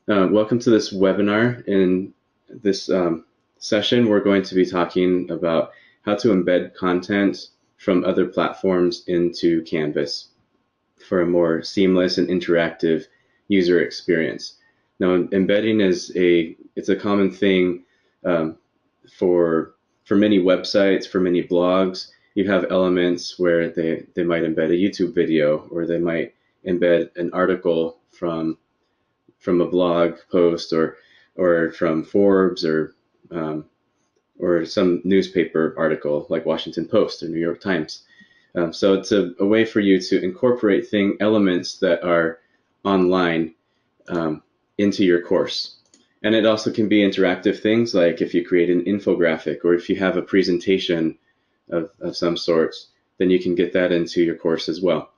Welcome to this webinar. In this session, we're going to be talking about how to embed content from other platforms into Canvas for a more seamless and interactive user experience. Now, embedding it's a common thing for many websites, for many blogs. You have elements where they might embed a YouTube video, or they might embed an article from a blog post, or from Forbes, or some newspaper article like Washington Post or New York Times. So it's a way for you to incorporate elements that are online into your course. And it also can be interactive things, like if you create an infographic or if you have a presentation of some sorts, then you can get that into your course as well.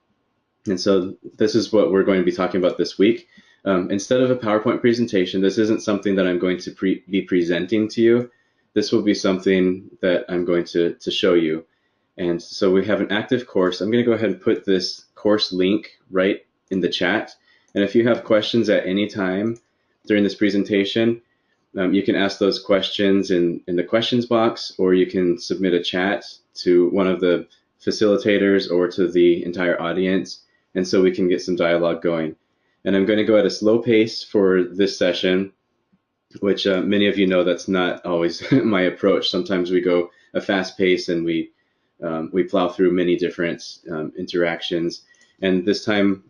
And so this is what we're going to be talking about this week. Instead of a PowerPoint presentation, this isn't something that I'm going to be presenting to you. This will be something that I'm going to show you. And so we have an active course. I'm going to go ahead and put this course link right in the chat. And if you have questions at any time during this presentation, you can ask those questions in the questions box, or you can submit a chat to one of the facilitators or to the entire audience, and so we can get some dialogue going. And I'm going to go at a slow pace for this session, which many of you know that's not always my approach. Sometimes we go a fast pace and we plow through many different interactions. And this time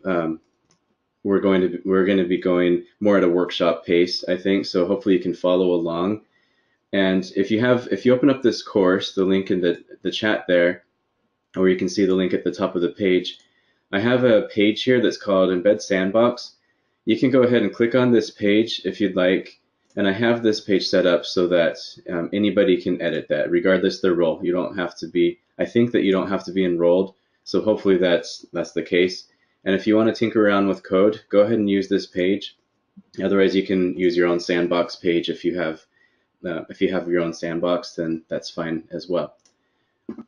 we're going to be going more at a workshop pace, I think. So hopefully you can follow along. And if you open up this course, the link in the chat there, or you can see the link at the top of the page, I have a page here that's called Embed Sandbox. You can go ahead and click on this page if you'd like, and I have this page set up so that anybody can edit that, regardless their role. You don't have to be, I think that you don't have to be enrolled, so hopefully that's the case. And if you want to tinker around with code, go ahead and use this page. Otherwise, you can use your own sandbox page if you have your own sandbox, then that's fine as well.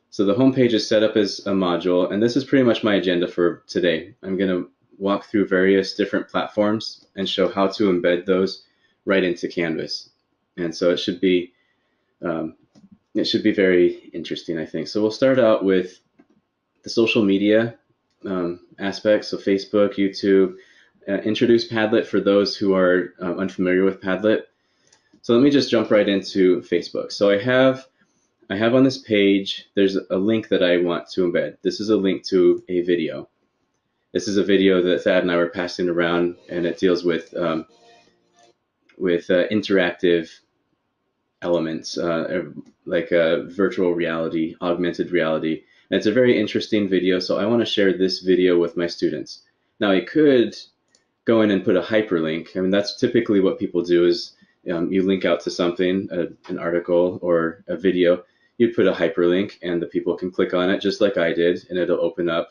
So the home page is set up as a module, and this is pretty much my agenda for today. I'm going to walk through various different platforms and show how to embed those right into Canvas. And so it should be very interesting, I think. So we'll start out with the social media aspect, so Facebook, YouTube, introduce Padlet for those who are unfamiliar with Padlet. So let me just jump right into Facebook. So I have on this page, there's a link that I want to embed. This is a link to a video. This is a video that Thad and I were passing around, and it deals with interactive elements, like virtual reality, augmented reality. And it's a very interesting video, so I want to share this video with my students. Now, I could go in and put a hyperlink. I mean, that's typically what people do, is you link out to something, an article or a video. You put a hyperlink and the people can click on it just like I did, and it'll open up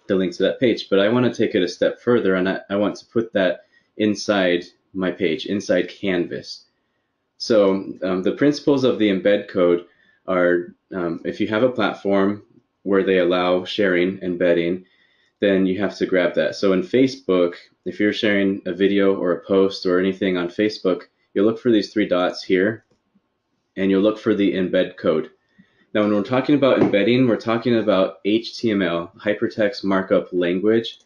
the link to that page. But I want to take it a step further, and I want to put that inside my page, inside Canvas. So the principles of the embed code are, if you have a platform where they allow sharing, embedding, then you have to grab that. So in Facebook, if you're sharing a video or a post or anything on Facebook, you'll look for these three dots here, and you'll look for the embed code. Now, when we're talking about embedding, we're talking about HTML, hypertext markup language.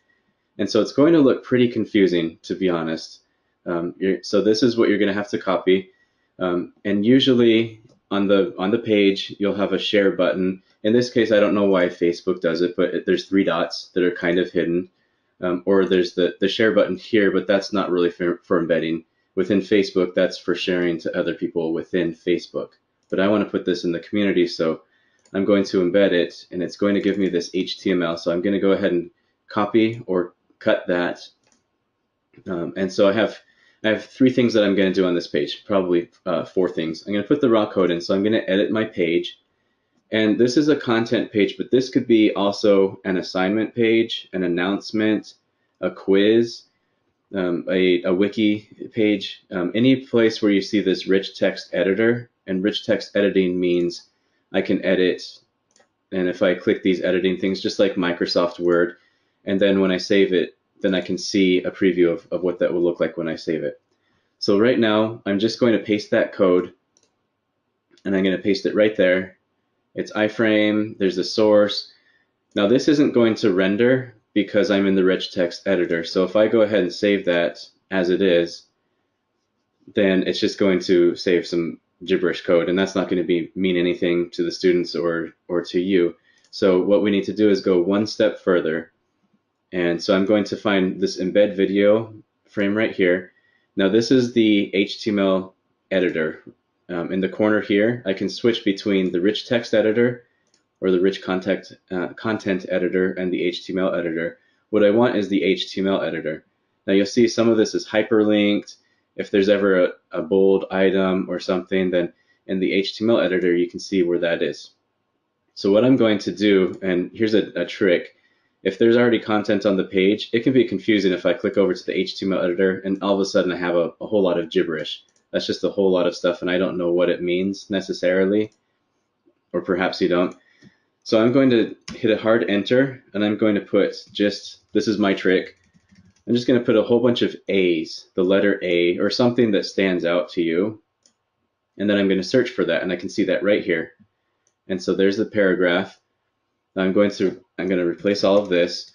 And so it's going to look pretty confusing, to be honest. So this is what you're going to have to copy. And usually on the page, you'll have a share button. In this case, I don't know why Facebook does it, but there's three dots that are kind of hidden. Or there's the share button here, but that's not really for embedding. Within Facebook, that's for sharing to other people within Facebook. But I want to put this in the community, so I'm going to embed it, and it's going to give me this HTML. So I'm going to go ahead and copy or cut that. And so I have three things that I'm going to do on this page, probably four things. I'm going to put the raw code in, so I'm going to edit my page. And this is a content page, but this could be also an assignment page, an announcement, a quiz, a wiki page, any place where you see this rich text editor. And rich text editing means I can edit, and if I click these editing things, just like Microsoft Word, and then when I save it, then I can see a preview of what that will look like when I save it. So right now, I'm just going to paste that code, and I'm going to paste it right there. It's iframe, there's the source. Now this isn't going to render because I'm in the rich text editor. So if I go ahead and save that as it is, then it's just going to save some gibberish code, and that's not going to mean anything to the students or to you. So what we need to do is go one step further. And so I'm going to find this embed video frame right here. Now this is the HTML editor. In the corner here, I can switch between the rich text editor or the rich content editor and the HTML editor. What I want is the HTML editor. Now you'll see some of this is hyperlinked. If there's ever a bold item or something, then in the HTML editor you can see where that is. So what I'm going to do, and here's a trick, if there's already content on the page, it can be confusing if I click over to the HTML editor and all of a sudden I have a whole lot of gibberish. That's just a whole lot of stuff and I don't know what it means necessarily, or perhaps you don't. So I'm going to hit a hard enter, and I'm going to put just, this is my trick, I'm just going to put a whole bunch of A's, the letter A, or something that stands out to you, and then I'm going to search for that, and I can see that right here. And so there's the paragraph. I'm going to replace all of this.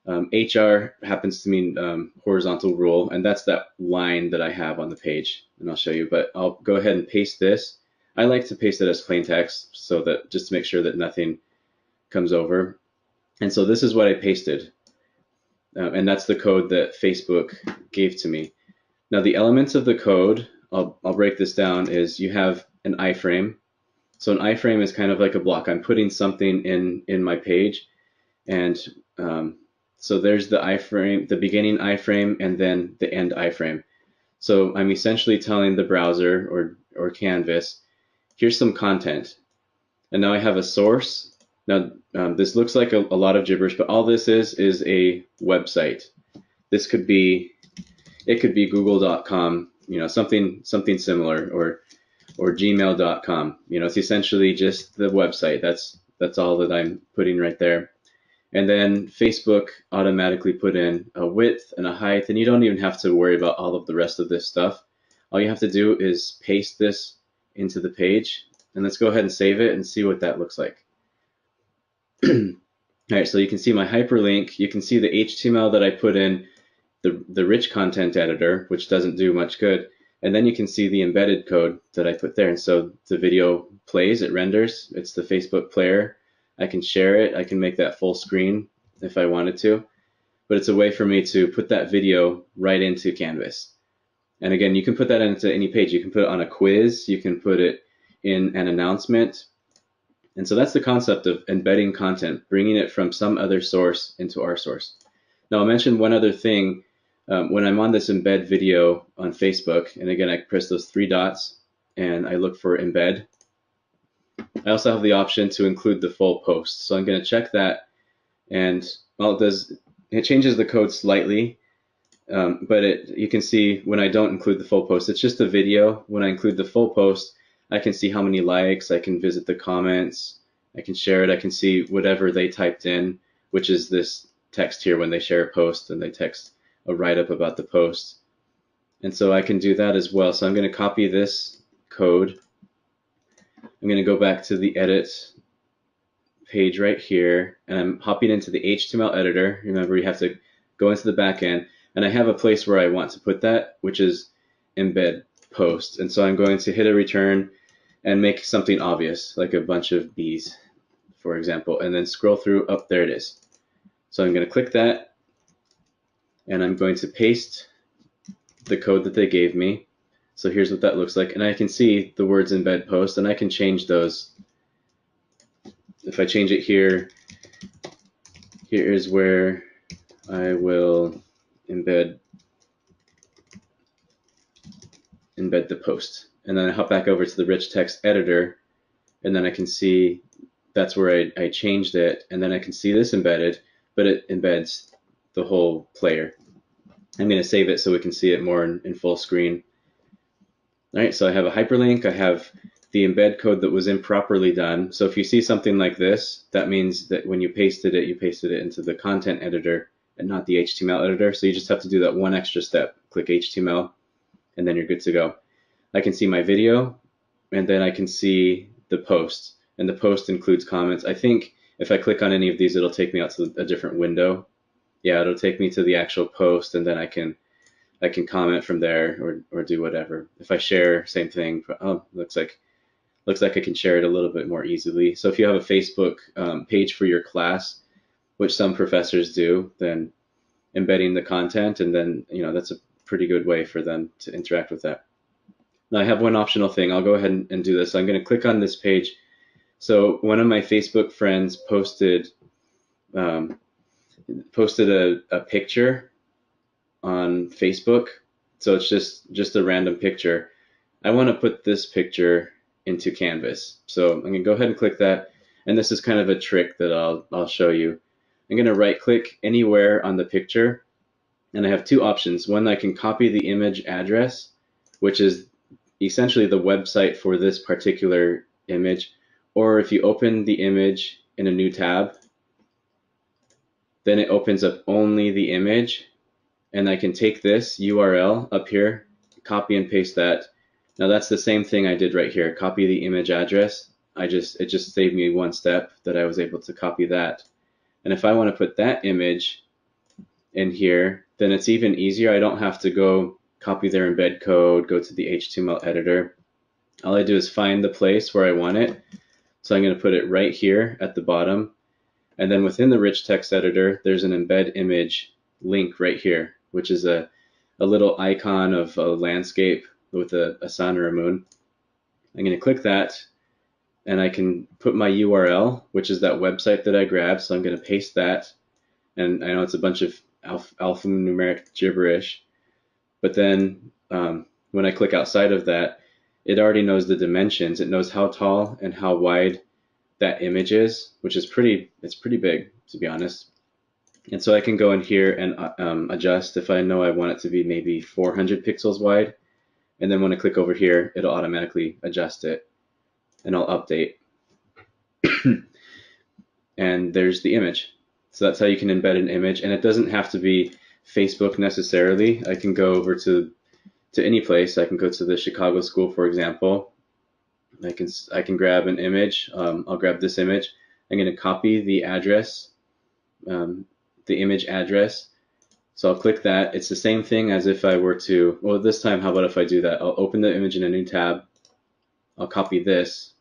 HR happens to mean horizontal rule, and that's that line that I have on the page, and I'll show you, but I'll go ahead and paste this. I like to paste it as plain text so that just to make sure that nothing comes over. And so this is what I pasted, and that's the code that Facebook gave to me. Now the elements of the code, I'll break this down, is you have an iframe. So an iframe is kind of like a block. I'm putting something in my page, and so there's the iframe, the beginning iframe, and then the end iframe. So I'm essentially telling the browser or Canvas, here's some content. And now I have a source. Now this looks like a lot of gibberish, but all this is a website. This could be, it could be google.com, you know, something similar, or gmail.com. You know, it's essentially just the website. That's all that I'm putting right there. And then Facebook automatically put in a width and a height, and you don't even have to worry about all of the rest of this stuff. All you have to do is paste this into the page, and let's go ahead and save it and see what that looks like. All right, so you can see my hyperlink. You can see the HTML that I put in the rich content editor, which doesn't do much good. And then you can see the embedded code that I put there. And so the video plays, it renders. It's the Facebook player. I can share it. I can make that full screen if I wanted to. But it's a way for me to put that video right into Canvas. And again, you can put that into any page. You can put it on a quiz. You can put it in an announcement. And so that's the concept of embedding content, bringing it from some other source into our source. Now I'll mention one other thing. When I'm on this embed video on Facebook, and again, I press those three dots and I look for embed. I also have the option to include the full post. So I'm going to check that, and well, it changes the code slightly, but you can see when I don't include the full post, it's just a video. When I include the full post, I can see how many likes, I can visit the comments, I can share it, I can see whatever they typed in, which is this text here when they share a post and they text a write-up about the post. And so I can do that as well. So I'm going to copy this code. I'm going to go back to the edit page right here, and I'm hopping into the HTML editor. Remember, you have to go into the back end, and I have a place where I want to put that, which is embed post. And so I'm going to hit a return and make something obvious, like a bunch of bees, for example, and then scroll through. Oh, there it is. So I'm going to click that, and I'm going to paste the code that they gave me. So here's what that looks like, and I can see the words embed post, and I can change those. If I change it here, here is where I will embed the post. And then I hop back over to the rich text editor, and then I can see that's where I changed it, and then I can see this embedded, but it embeds the whole player. I'm going to save it so we can see it more in full screen. All right, so I have a hyperlink, I have the embed code that was improperly done. So if you see something like this, that means that when you pasted it into the content editor and not the HTML editor. So you just have to do that one extra step. Click HTML, and then you're good to go. I can see my video, and then I can see the post, and the post includes comments. I think if I click on any of these, it'll take me out to a different window. Yeah, it'll take me to the actual post, and then I can comment from there or do whatever. If I share, same thing. Oh, looks like I can share it a little bit more easily. So if you have a Facebook page for your class, which some professors do, then embedding the content, and then that's a pretty good way for them to interact with that. Now I have one optional thing. I'll go ahead and do this. I'm going to click on this page. So one of my Facebook friends posted a picture on Facebook. So it's just a random picture. I want to put this picture into Canvas. So I'm going to go ahead and click that. And this is kind of a trick that I'll show you. I'm going to right click anywhere on the picture. And I have two options. One, I can copy the image address, which is essentially the website for this particular image. Or if you open the image in a new tab, then it opens up only the image. And I can take this URL up here, copy and paste that. Now that's the same thing I did right here, copy the image address. It just saved me one step that I was able to copy that. And if I want to put that image in here, then it's even easier. I don't have to go copy their embed code, go to the HTML editor. All I do is find the place where I want it. So I'm going to put it right here at the bottom. And then within the rich text editor, there's an embed image link right here, which is a little icon of a landscape with a sun or a moon. I'm going to click that, and I can put my URL, which is that website that I grabbed. So I'm going to paste that. And I know it's a bunch of alphanumeric gibberish, but then when I click outside of that, it already knows the dimensions. It knows how tall and how wide that image is, which is pretty big, to be honest. And so I can go in here and adjust if I know I want it to be maybe 400 pixels wide. And then when I click over here, it'll automatically adjust it, and I'll update. And there's the image. So that's how you can embed an image, and it doesn't have to be Facebook necessarily. I can go over to any place. I can go to the Chicago School, for example. I can grab an image. I'll grab this image. I'm going to copy the address, the image address. So I'll click that. It's the same thing as if I were to, well, this time, how about if I do that? I'll open the image in a new tab. I'll copy this.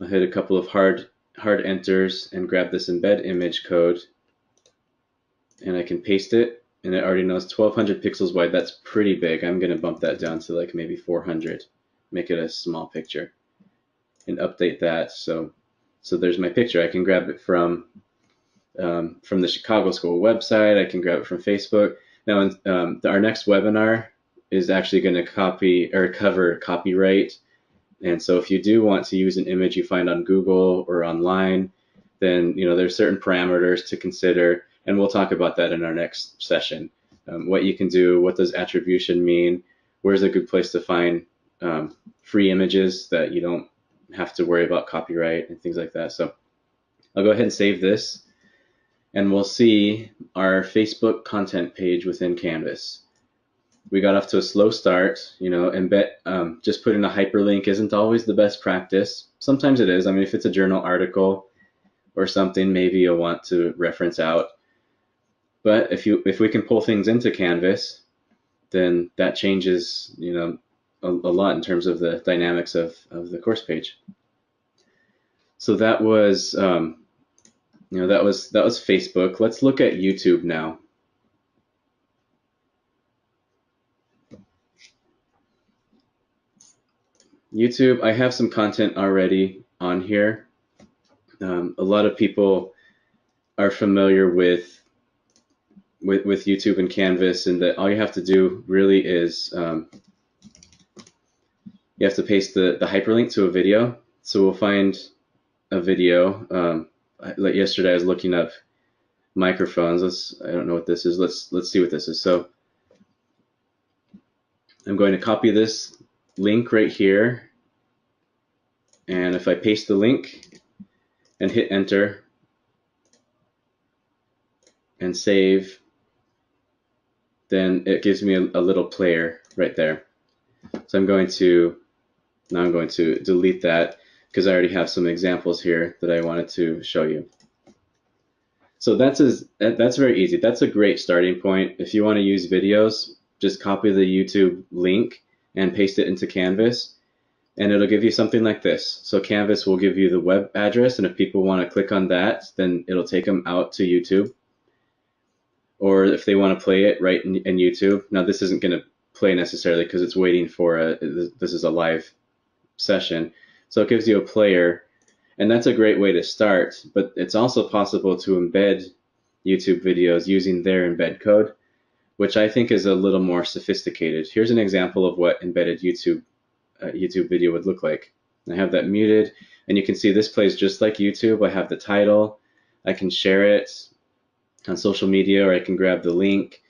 I'll hit a couple of hard enters and grab this embed image code, and I can paste it, and it already knows 1200 pixels wide. That's pretty big. I'm going to bump that down to like maybe 400, make it a small picture, and update that. So there's my picture. I can grab it from the Chicago School website. I can grab it from Facebook. Now, our next webinar is actually going to cover copyright. And so if you do want to use an image you find on Google or online, then there's certain parameters to consider, and we'll talk about that in our next session. What you can do, what does attribution mean, where's a good place to find free images that you don't have to worry about copyright and things like that. So I'll go ahead and save this, and we'll see our Facebook content page within Canvas. We got off to a slow start. Just putting a hyperlink isn't always the best practice. Sometimes it is. I mean, if it's a journal article or something, maybe you'll want to reference out. But if we can pull things into Canvas, then that changes a lot in terms of the dynamics of the course page. So that was that was Facebook. Let's look at YouTube now. YouTube, I have some content already on here. A lot of people are familiar with YouTube and Canvas, and that all you have to do really is you have to paste the hyperlink to a video. So we'll find a video. Like yesterday, I was looking up microphones. I don't know what this is. Let's see what this is. So I'm going to copy this link right here, and if I paste the link and hit enter and save, then it gives me a little player right there. So I'm going to delete that because I already have some examples here that I wanted to show you. So that's very easy. That's a great starting point. If you want to use videos, just copy the YouTube link and paste it into Canvas, and it'll give you something like this. So Canvas will give you the web address, and if people want to click on that, then it'll take them out to YouTube. Or if they want to play it right in YouTube. Now this isn't going to play necessarily because it's waiting for this is a live session. So it gives you a player, and that's a great way to start, but it's also possible to embed YouTube videos using their embed code, which I think is a little more sophisticated. Here's an example of what embedded YouTube video would look like. I have that muted, and you can see this plays just like YouTube. I have the title. I can share it on social media, or I can grab the link.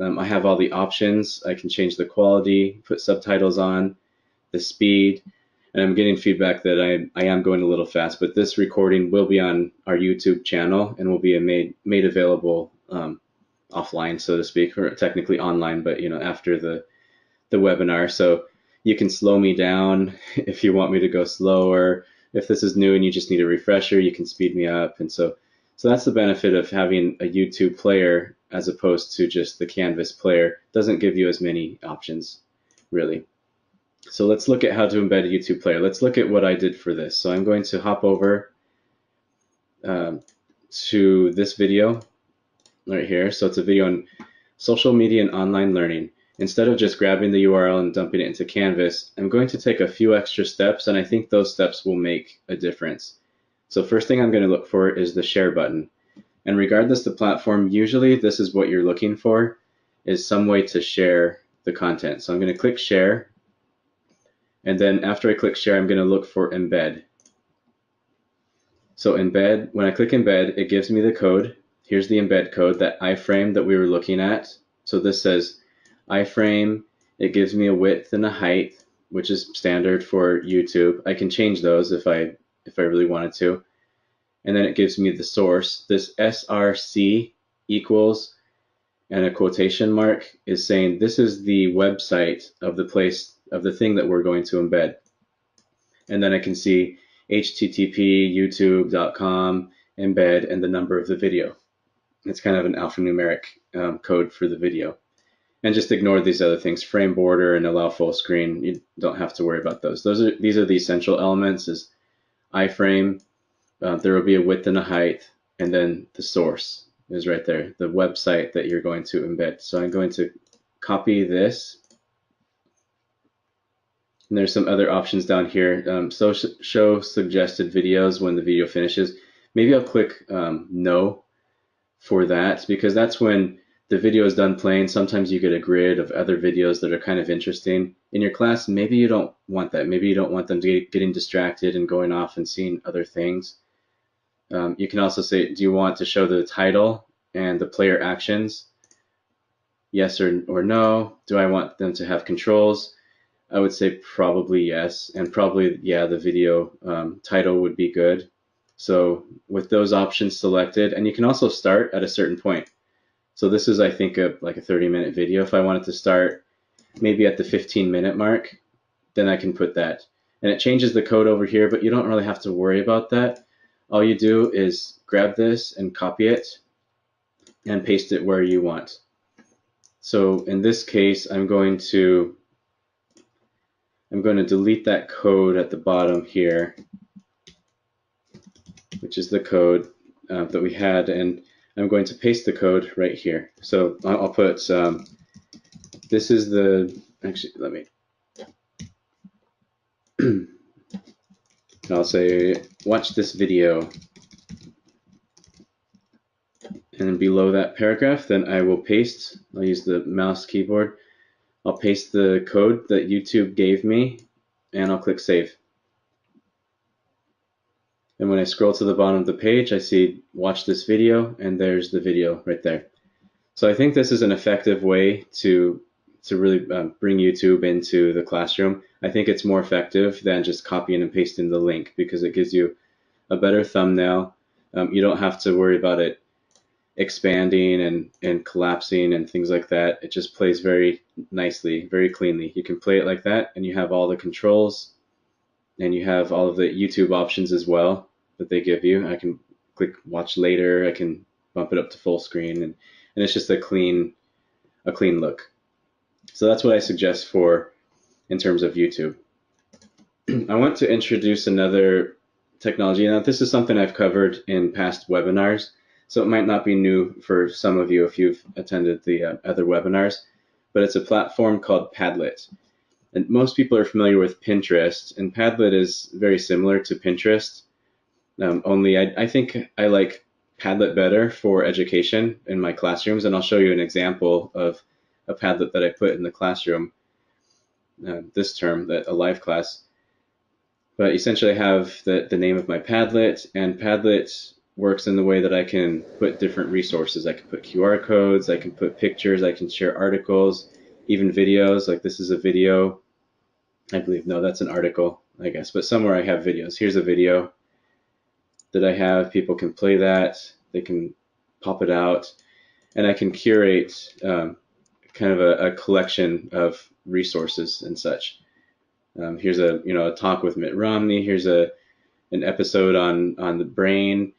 I have all the options. I can change the quality, put subtitles on, the speed, and I'm getting feedback that I am going a little fast, but this recording will be on our YouTube channel and will be made available offline, so to speak, or technically online, but after the webinar. So you can slow me down if you want me to go slower. If this is new and you just need a refresher, you can speed me up. And so that's the benefit of having a YouTube player as opposed to just the Canvas player. It doesn't give you as many options, really. So let's look at how to embed a YouTube player. Let's look at what I did for this. So I'm going to hop over to this video right here. So it's a video on social media and online learning. Instead of just grabbing the URL and dumping it into Canvas, I'm going to take a few extra steps, and I think those steps will make a difference. So first thing I'm going to look for is the share button. And regardless of the platform, usually this is what you're looking for, is some way to share the content. So I'm going to click share. And then after I click share, I'm going to look for embed. So embed, when I click embed, it gives me the code. Here's the embed code, that iframe that we were looking at. So this says iframe. It gives me a width and a height, which is standard for YouTube. I can change those if I really wanted to. And then it gives me the source. This src equals, and a quotation mark is saying this is the website of the place of the thing that we're going to embed. And then I can see http youtube.com embed and the number of the video. It's kind of an alphanumeric code for the video. And just ignore these other things, frame border and allow full screen. You don't have to worry about those. These are the essential elements, is iframe, there will be a width and a height, and then the source is right there, the website that you're going to embed. So I'm going to copy this. And there's some other options down here. So show suggested videos when the video finishes. Maybe I'll click no for that, because that's when the video is done playing. Sometimes you get a grid of other videos that are kind of interesting. In your class, maybe you don't want that. Maybe you don't want them getting distracted and going off and seeing other things. You can also say, do you want to show the title and the player actions? Yes or no. Do I want them to have controls? I would say probably yes, and probably, yeah, the video title would be good. So with those options selected, and you can also start at a certain point. So this is, I think, like a 30-minute video. If I wanted to start maybe at the 15-minute mark, then I can put that. And it changes the code over here, but you don't really have to worry about that. All you do is grab this and copy it and paste it where you want. So in this case, I'm going to delete that code at the bottom here, which is the code that we had, and I'm going to paste the code right here. So I'll put, this is the, actually, let me, I'll say, watch this video. And then below that paragraph, then I will paste, I'll use the mouse keyboard, I'll paste the code that YouTube gave me, and I'll click save. And when I scroll to the bottom of the page, I see watch this video, and there's the video right there. So I think this is an effective way to really bring YouTube into the classroom. I think it's more effective than just copying and pasting the link, because it gives you a better thumbnail. You don't have to worry about it expanding and collapsing and things like that. It just plays very nicely, very cleanly. You can play it like that, and you have all the controls, and you have all of the YouTube options as well that they give you. I can click watch later. I can bump it up to full screen, and it's just a clean look. So that's what I suggest for in terms of YouTube. I want to introduce another technology. Now, this is something I've covered in past webinars, so it might not be new for some of you if you've attended the other webinars, but it's a platform called Padlet. And most people are familiar with Pinterest, and Padlet is very similar to Pinterest, only I think I like Padlet better for education in my classrooms, and I'll show you an example of a Padlet that I put in the classroom this term, a live class. But essentially I have the name of my Padlet, and Padlet works in the way that I can put different resources. I can put QR codes, I can put pictures, I can share articles, even videos. Like this is a video, I believe. No, that's an article, I guess. But somewhere I have videos. Here's a video that I have. People can play that. They can pop it out. And I can curate kind of a collection of resources and such. Here's a talk with Mitt Romney. Here's an episode on the brain.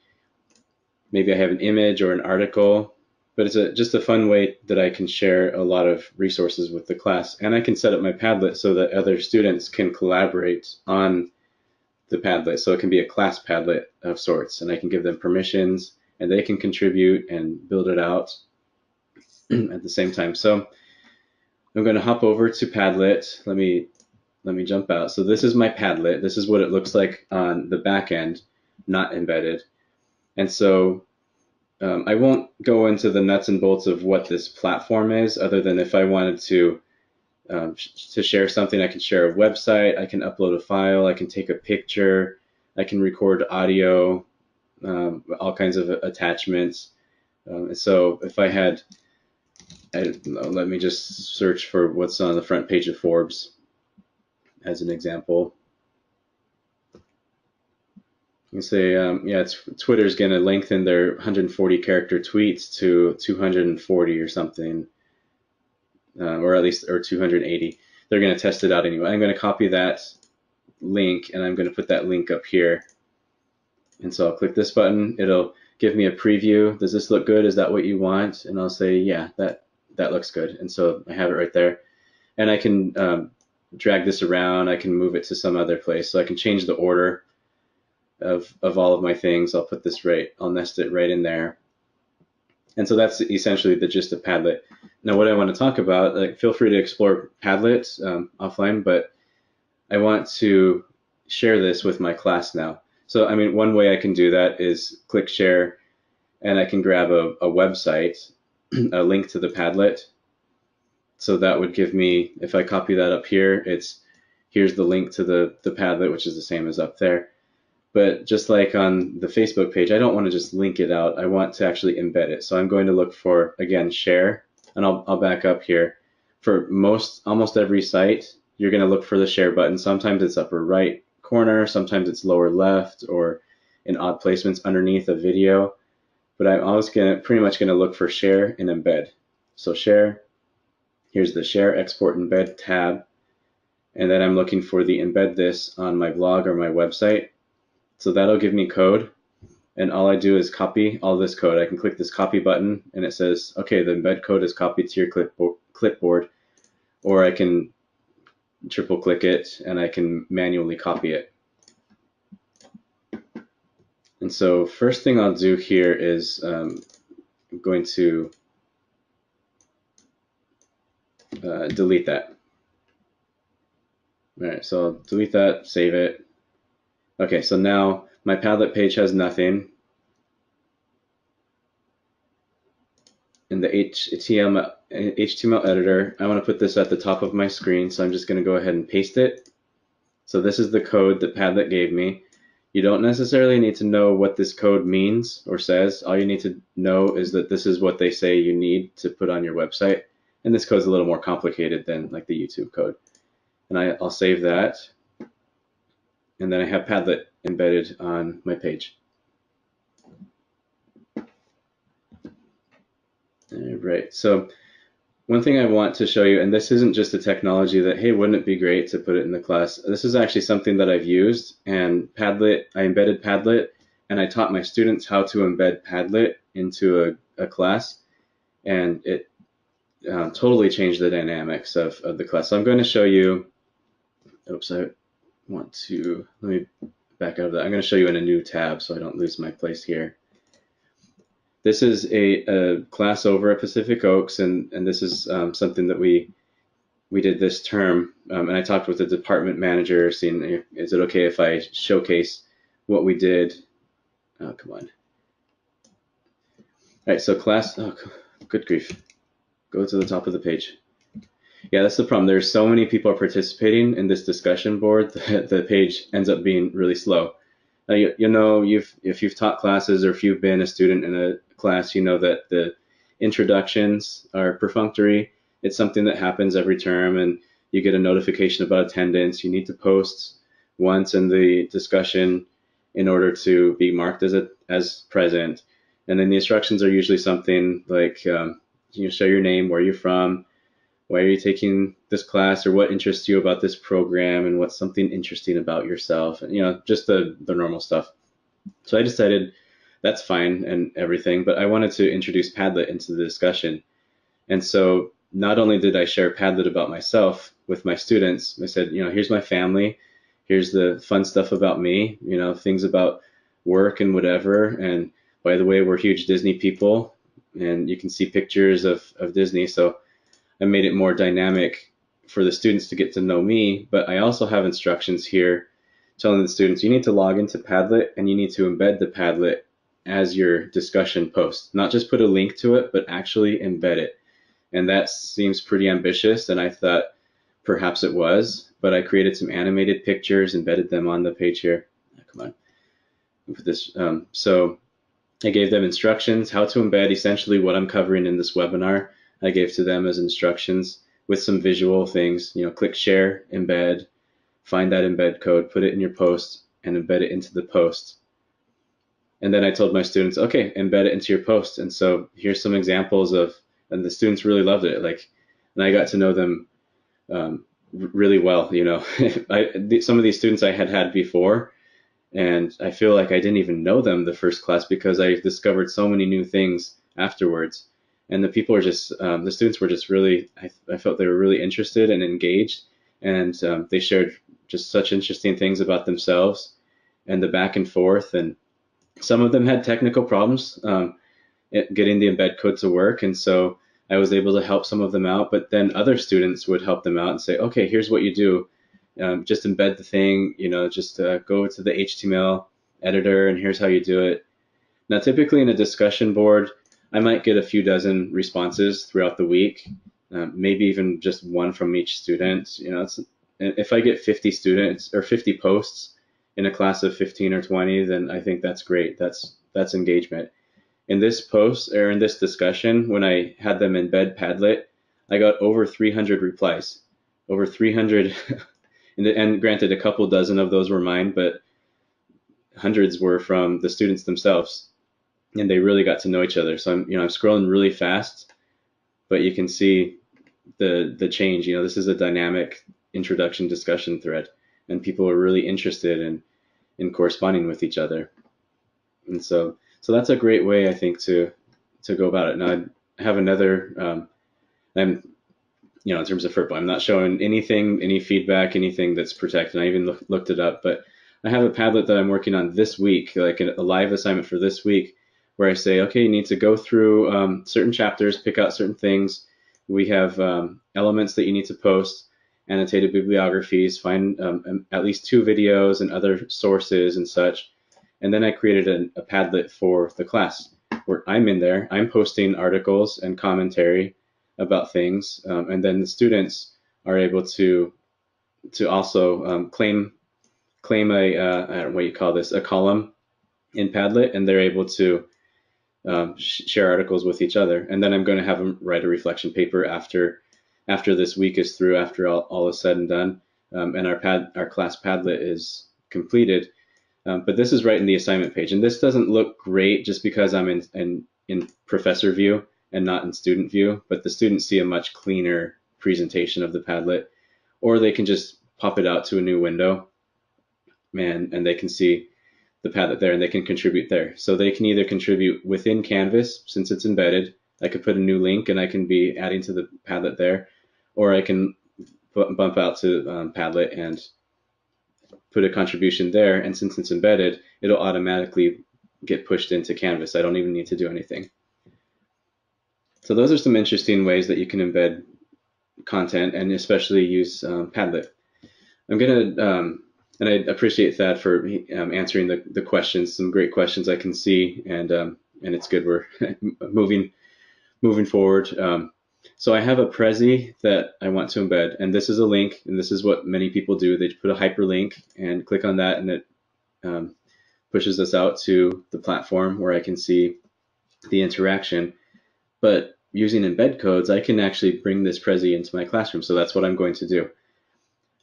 Maybe I have an image or an article, but it's just a fun way that I can share a lot of resources with the class. And I can set up my Padlet so that other students can collaborate on the Padlet. So it can be a class Padlet of sorts, and I can give them permissions, and they can contribute and build it out at the same time. So I'm going to hop over to Padlet. Let me jump out. So this is my Padlet. This is what it looks like on the back end, not embedded. And so I won't go into the nuts and bolts of what this platform is, other than if I wanted to share something, I can share a website, I can upload a file, I can take a picture, I can record audio, all kinds of attachments. So if I had, I don't know, let me just search for what's on the front page of Forbes as an example. You can say, yeah, Twitter's going to lengthen their 140 character tweets to 240 or something, or 280. They're going to test it out anyway. I'm going to copy that link, and I'm going to put that link up here. And so I'll click this button. It'll give me a preview. Does this look good? Is that what you want? And I'll say, yeah, that looks good. And so I have it right there. And I can drag this around. I can move it to some other place. So I can change the order of all of my things. I'll put this I'll nest it right in there. And so that's essentially the gist of Padlet. Now what I want to talk about, feel free to explore Padlet offline, but I want to share this with my class now. So I mean, one way I can do that is click share, and I can grab a website, a link to the Padlet. So that would give me, if I copy that up here, here's the link to the Padlet, which is the same as up there. But just like on the Facebook page, I don't want to just link it out. I want to actually embed it. So I'm going to look for, again, share, and I'll back up here. For almost every site, you're going to look for the share button. Sometimes it's upper right corner, sometimes it's lower left, or in odd placements underneath a video. But I'm always pretty much going to look for share and embed. So share, here's the share, export, embed tab. And then I'm looking for the embed this on my blog or my website. So that'll give me code, and all I do is copy all this code. I can click this copy button, and it says, okay, the embed code is copied to your clipboard, or I can triple click it, and I can manually copy it. And so first thing I'll do here is I'm going to delete that. All right, so I'll delete that, save it. Okay, so now my Padlet page has nothing. In the HTML editor, I want to put this at the top of my screen, so I'm just going to go ahead and paste it. So this is the code that Padlet gave me. You don't necessarily need to know what this code means or says. All you need to know is that this is what they say you need to put on your website. And this code is a little more complicated than like the YouTube code. And I'll save that. And then I have Padlet embedded on my page. All right, so one thing I want to show you, and this isn't just a technology that, hey, wouldn't it be great to put it in the class? This is actually something that I've used, and Padlet, I embedded Padlet, and I taught my students how to embed Padlet into a class, and it totally changed the dynamics of the class. So I'm going to show you, oops, I want to, let me back out of that. I'm going to show you in a new tab so I don't lose my place here. This is a class over at Pacific Oaks, and this is something that we did this term, and I talked with the department manager, seeing, is it okay if I showcase what we did? Oh, come on. All right, so class, oh, good grief. Go to the top of the page. Yeah, that's the problem. There's so many people participating in this discussion board that the page ends up being really slow. You know, if you've taught classes or if you've been a student in a class, you know that the introductions are perfunctory. It's something that happens every term, and you get a notification about attendance. You need to post once in the discussion in order to be marked as present. And then the instructions are usually something like, share your name, where you're from, why are you taking this class, or what interests you about this program, and what's something interesting about yourself, and just the normal stuff. So I decided that's fine and everything, but I wanted to introduce Padlet into the discussion. And so not only did I share Padlet about myself with my students, I said, here's my family, here's the fun stuff about me, things about work and whatever. And by the way, we're huge Disney people, and you can see pictures of Disney. So I made it more dynamic for the students to get to know me, but I also have instructions here telling the students, you need to log into Padlet and you need to embed the Padlet as your discussion post. Not just put a link to it, but actually embed it. And that seems pretty ambitious, and I thought perhaps it was, but I created some animated pictures, embedded them on the page here. Oh, come on. Put this. So I gave them instructions how to embed essentially what I'm covering in this webinar. I gave to them as instructions with some visual things, click share, embed, find that embed code, put it in your post, and embed it into the post. And then I told my students, okay, embed it into your post. And so here's some examples and the students really loved it. And I got to know them really well. Some of these students I had before, and I feel like I didn't even know them the first class because I discovered so many new things afterwards. And the people are just, the students were just really, I felt they were really interested and engaged, and they shared just such interesting things about themselves and the back and forth. And some of them had technical problems getting the embed code to work, and so I was able to help some of them out, but then other students would help them out and say, okay, here's what you do. Just embed the thing, just go to the HTML editor, and here's how you do it. Now, typically in a discussion board, I might get a few dozen responses throughout the week, maybe even just one from each student. If I get 50 students or 50 posts in a class of 15 or 20, then I think that's great. That's engagement. In this post or in this discussion, when I had them embed Padlet, I got over 300 replies, over 300. And granted, a couple dozen of those were mine, but hundreds were from the students themselves, and they really got to know each other. So I'm scrolling really fast, but you can see the change. This is a dynamic introduction discussion thread, and people are really interested in corresponding with each other. And so that's a great way, I think, to go about it. Now I have another, in terms of FERPA, I'm not showing anything, any feedback, anything that's protected. I even looked it up, but I have a Padlet that I'm working on this week, like a live assignment for this week, where I say, okay, you need to go through certain chapters, pick out certain things. We have elements that you need to post, annotated bibliographies, find at least 2 videos and other sources and such. And then I created a Padlet for the class where I'm in there, I'm posting articles and commentary about things, and then the students are able to also claim a I don't know what you call this, a column in Padlet, and they're able to share articles with each other. And then I'm going to have them write a reflection paper after this week is through, after all is said and done, and our class Padlet is completed. But this is right in the assignment page, and this doesn't look great just because I'm in professor view. and not in student view, but the students see a much cleaner presentation of the Padlet, or they can just pop it out to a new window, and they can see the Padlet there, and they can contribute there. So they can either contribute within Canvas, since it's embedded. I could put a new link and I can be adding to the Padlet there, or I can bump out to Padlet and put a contribution there, and since it's embedded, it'll automatically get pushed into Canvas. I don't even need to do anything. So those are some interesting ways that you can embed content and especially use Padlet. I'm going to, and I appreciate Thad for answering the questions, some great questions I can see, and it's good we're moving forward. So I have a Prezi that I want to embed, and this is a link, and this is what many people do. They put a hyperlink and click on that, and it pushes us out to the platform where I can see the interaction. But using embed codes, I can actually bring this Prezi into my classroom, so that's what I'm going to do.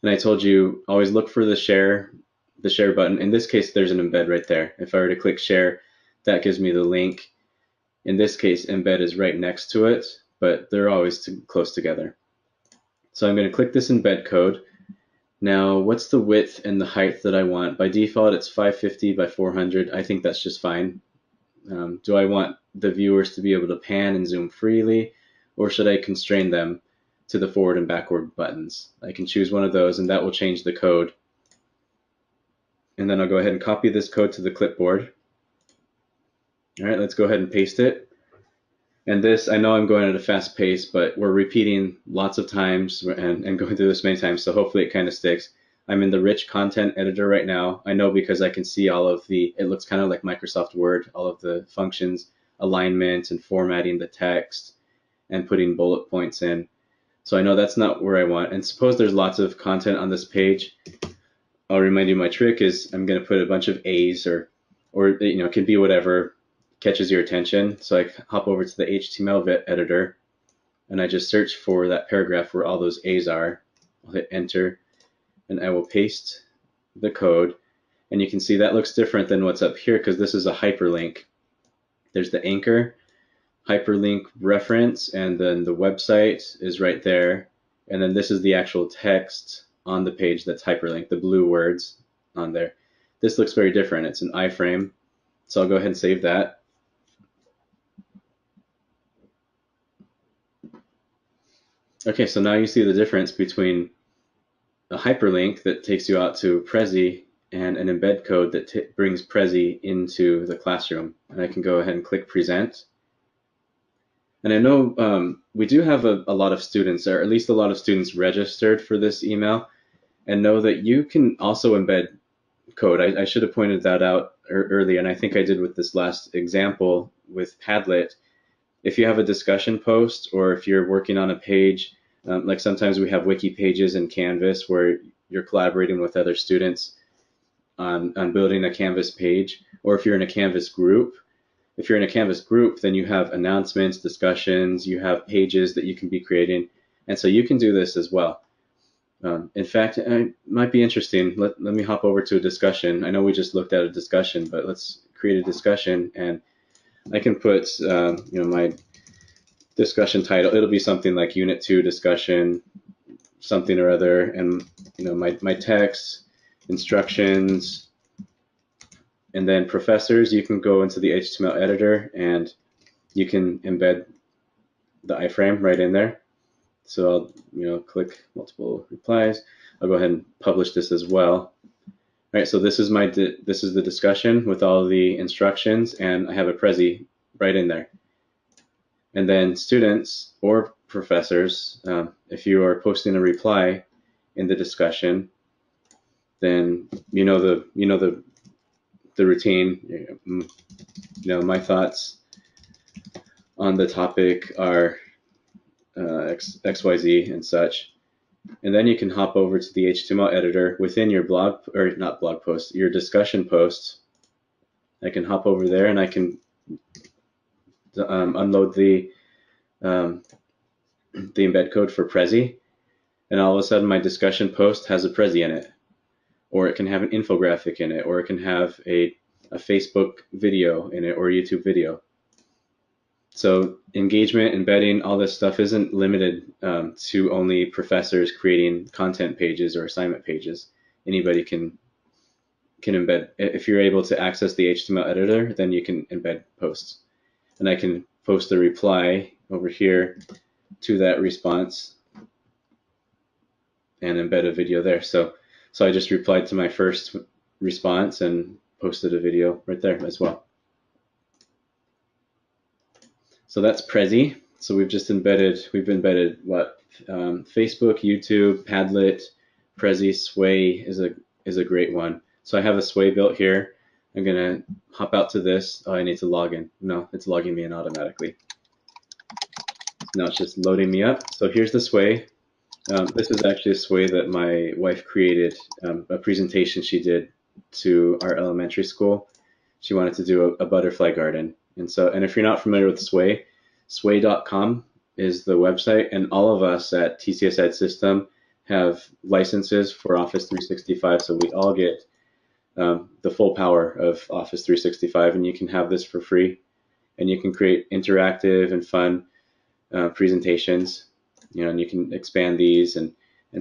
And I told you, always look for the share button. In this case, there's an embed right there. If I were to click share, that gives me the link. In this case, embed is right next to it, but they're always close together. So I'm going to click this embed code. Now, what's the width and the height that I want? By default, it's 550 by 400. I think that's just fine. Do I want the viewers to be able to pan and zoom freely, or should I constrain them to the forward and backward buttons? I can choose one of those, and that will change the code. And then I'll go ahead and copy this code to the clipboard. All right, let's go ahead and paste it. And this, I know I'm going at a fast pace, but we're repeating lots of times and going through this many times, so hopefully it kind of sticks. I'm in the rich content editor right now. I know because I can see all of it looks kind of like Microsoft Word, all of the functions, alignment and formatting the text and putting bullet points in. So I know that's not where I want. And suppose there's lots of content on this page. I'll remind you my trick is I'm going to put a bunch of A's or it can be whatever catches your attention. So I hop over to the HTML editor and I just search for that paragraph where all those A's are. I'll hit enter and I will paste the code. And you can see that looks different than what's up here because this is a hyperlink. There's the anchor, hyperlink reference, and then the website is right there. And then this is the actual text on the page that's hyperlinked, the blue words on there. This looks very different. It's an iframe. So I'll go ahead and save that. Okay, so now you see the difference between a hyperlink that takes you out to Prezi and an embed code that brings Prezi into the classroom. And I can go ahead and click present. And I know we do have a lot of students, or at least a lot of students registered for this email, and know that you can also embed code. I should have pointed that out early, and I think I did with this last example with Padlet. If you have a discussion post, or if you're working on a page, like sometimes we have wiki pages in Canvas where you're collaborating with other students on building a Canvas page, or if you're in a Canvas group. If you're in a Canvas group, then you have announcements, discussions, you have pages that you can be creating, and so you can do this as well. In fact, it might be interesting. Let me hop over to a discussion. I know we just looked at a discussion, but let's create a discussion, and I can put my discussion title. It'll be something like Unit 2 discussion, something or other, and my text, instructions, and then professors. You can go into the HTML editor and you can embed the iframe right in there. So I'll click multiple replies. I'll go ahead and publish this as well. All right, so this is the discussion with all the instructions, and I have a Prezi right in there. And then students or professors, if you are posting a reply in the discussion, then the routine. My thoughts on the topic are XYZ and such. And then you can hop over to the HTML editor within your your discussion post. I can hop over there and I can unload the embed code for Prezi, and all of a sudden my discussion post has a Prezi in it, or it can have an infographic in it, or it can have a Facebook video in it, or a YouTube video. So engagement, embedding, all this stuff isn't limited to only professors creating content pages or assignment pages. Anybody can embed. If you're able to access the HTML editor, then you can embed posts. And I can post a reply over here to that response and embed a video there. So I just replied to my first response and posted a video right there as well. So that's Prezi. So we've embedded what? Facebook, YouTube, Padlet, Prezi, Sway is a great one. So I have a Sway built here. I'm gonna hop out to this. Oh, I need to log in. No, it's logging me in automatically. Now it's just loading me up. So here's the Sway. This is actually a Sway that my wife created, a presentation she did to our elementary school. She wanted to do a butterfly garden. And if you're not familiar with Sway, sway.com is the website, and all of us at TCS Ed System have licenses for Office 365, so we all get the full power of Office 365, and you can have this for free, and you can create interactive and fun presentations, and you can expand these and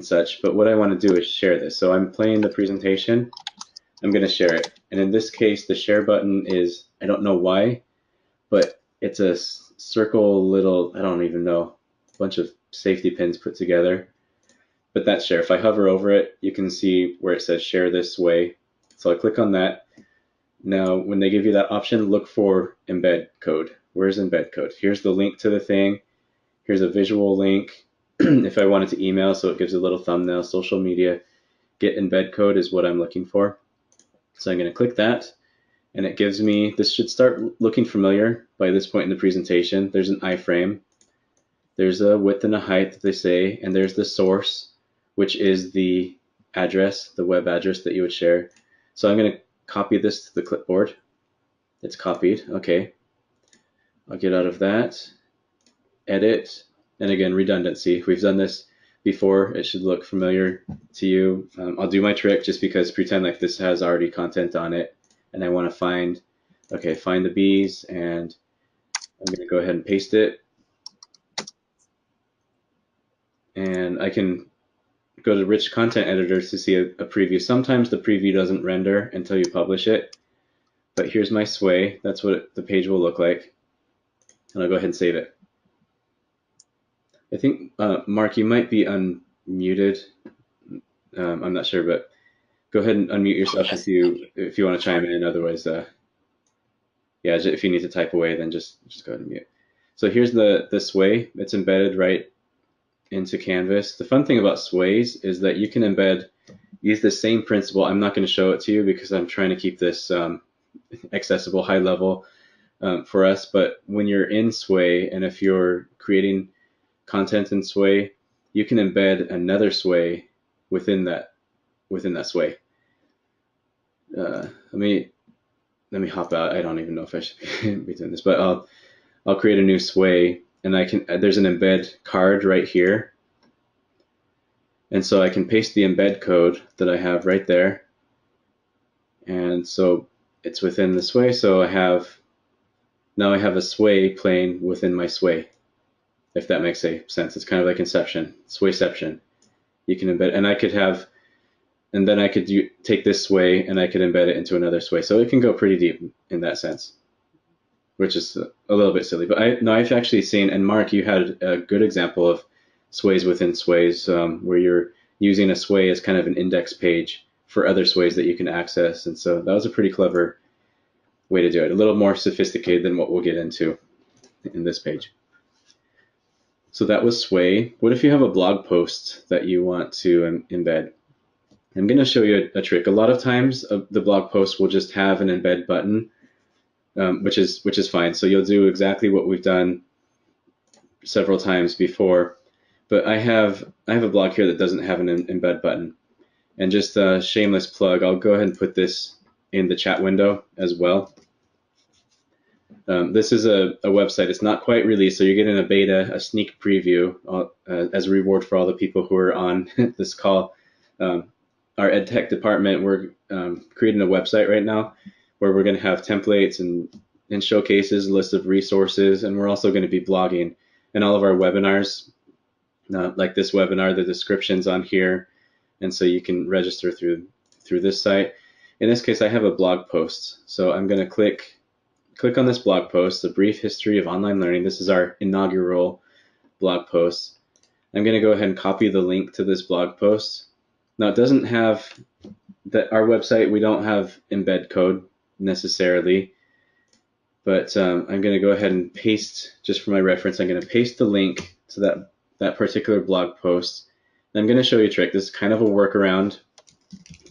such. But what I want to do is share this. So I'm playing the presentation. I'm going to share it. And in this case, the share button is, I don't know why, but it's a circle little, I don't even know, bunch of safety pins put together. But that's share. If I hover over it, you can see where it says share this way. So I click on that. Now, when they give you that option, look for embed code. Where's embed code? Here's the link to the thing. Here's a visual link. If I wanted to email, so it gives a little thumbnail, social media, get embed code is what I'm looking for. So I'm going to click that, and it gives me, this should start looking familiar by this point in the presentation. There's an iframe. There's a width and a height that they say, and there's the source, which is the address, the web address that you would share. So I'm going to copy this to the clipboard. It's copied. Okay. I'll get out of that. Edit. And again, redundancy. We've done this before. It should look familiar to you. I'll do my trick just because pretend like this has already content on it. And I want to find the bees. And I'm going to go ahead and paste it. And I can go to rich content editors to see a preview. Sometimes the preview doesn't render until you publish it. But here's my Sway. That's what the page will look like. And I'll go ahead and save it. I think, Mark, you might be unmuted. I'm not sure, but go ahead and unmute yourself if you want to chime in. Otherwise, yeah, if you need to type away, then just go ahead and mute. So here's the Sway. It's embedded right into Canvas. The fun thing about Sways is that you can use the same principle. I'm not going to show it to you because I'm trying to keep this accessible, high level for us. But when you're in Sway, and if you're creating content in Sway, you can embed another Sway within that Sway. Let me hop out. I don't even know if I should be doing this, but I'll create a new Sway, and there's an embed card right here, and so I can paste the embed code that I have right there, and so it's within the Sway. So now I have a Sway playing within my Sway. If that makes sense. It's kind of like Inception, Swayception. You can embed, and then I could take this Sway and I could embed it into another Sway. So it can go pretty deep in that sense, which is a little bit silly. But I've actually seen, and Mark, you had a good example of Sways within Sways, where you're using a Sway as kind of an index page for other Sways that you can access. And so that was a pretty clever way to do it, a little more sophisticated than what we'll get into in this page. So that was Sway. What if you have a blog post that you want to embed? I'm going to show you a trick. A lot of times the blog post will just have an embed button, which is fine. So you'll do exactly what we've done several times before. But I have a blog here that doesn't have an embed button. And just a shameless plug, I'll go ahead and put this in the chat window as well. This is a website. It's not quite released, so you're getting a beta, a sneak preview as a reward for all the people who are on this call. Our EdTech department, we're creating a website right now where we're going to have templates and and showcases, a list of resources, and we're also going to be blogging. And all of our webinars, like this webinar, the description's on here, and so you can register through this site. In this case, I have a blog post, so I'm going to click on this blog post, A Brief History of Online Learning. This is our inaugural blog post. I'm going to go ahead and copy the link to this blog post. Now, it doesn't have our website, we don't have embed code necessarily, but I'm going to go ahead and paste, just for my reference, I'm going to paste the link to that particular blog post. And I'm going to show you a trick. This is kind of a workaround,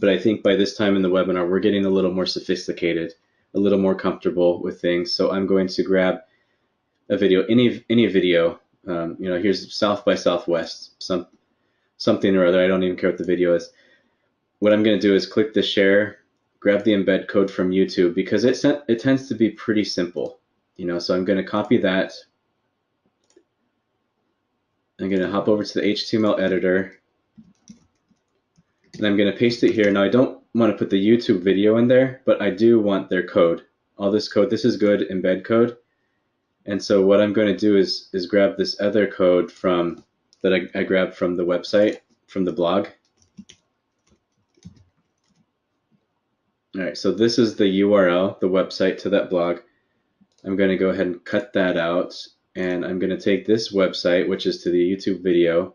but I think by this time in the webinar, we're getting a little more sophisticated, a little more comfortable with things. So I'm going to grab a video, any video. Here's South by Southwest, something or other. I don't even care what the video is. What I'm going to do is click the share, grab the embed code from YouTube, because it tends to be pretty simple. So I'm going to copy that. I'm going to hop over to the HTML editor, and I'm going to paste it here. Now, I don't want to put the YouTube video in there, but I do want their code. All this code, this is good embed code. And so what I'm going to do is grab this other code that I grabbed from the website, from the blog. All right, so this is the URL, the website to that blog. I'm going to go ahead and cut that out, and I'm going to take this website, which is to the YouTube video,